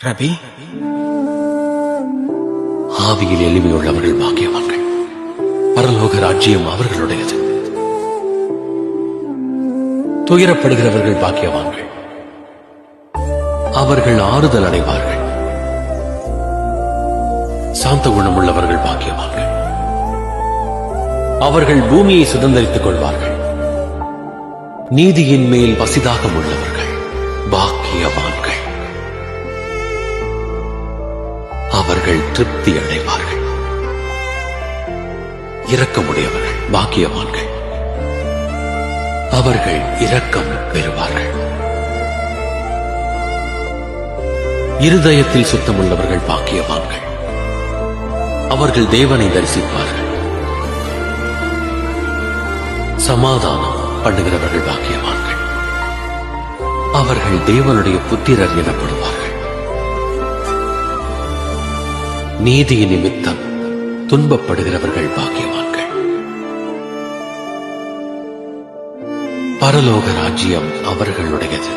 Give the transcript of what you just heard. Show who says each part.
Speaker 1: ரபி,
Speaker 2: ஆவியில் எளிமையுள்ளவர்கள் பாக்கியவான்கள், பரலோக ராஜ்யம் அவர்களுடையது. துயரப்படுகிறவர்கள் பாக்கியவான்கள், அவர்கள் ஆறுதல் அடைவார்கள். சாந்த குணமுள்ளவர்கள் பாக்கியவான்கள், அவர்கள் பூமியை சுதந்திரித்துக் கொள்வார்கள். நீதியின் மேல் பசிதாகம் உள்ளவர்கள் பாக்கியவான்கள், அவர்கள் திருப்தி அடைவார்கள். இரக்கமுடையவர்கள் பாக்கியவான்கள், அவர்கள் இரக்கம் பெறுவார்கள். இருதயத்தில் சுத்தமுள்ளவர்கள் பாக்கியவான்கள், அவர்கள் தேவனை தரிசிப்பார்கள். சமாதானம் பண்ணுகிறவர்கள் பாக்கியவான்கள், அவர்கள் தேவனுடைய புத்திரர் எனப்படுவார்கள். நீதி நிமித்தம் துன்பப்படுகிறவர்கள் பாக்கியவான்கள், பரலோக ராஜ்யம் அவர்களுடையது.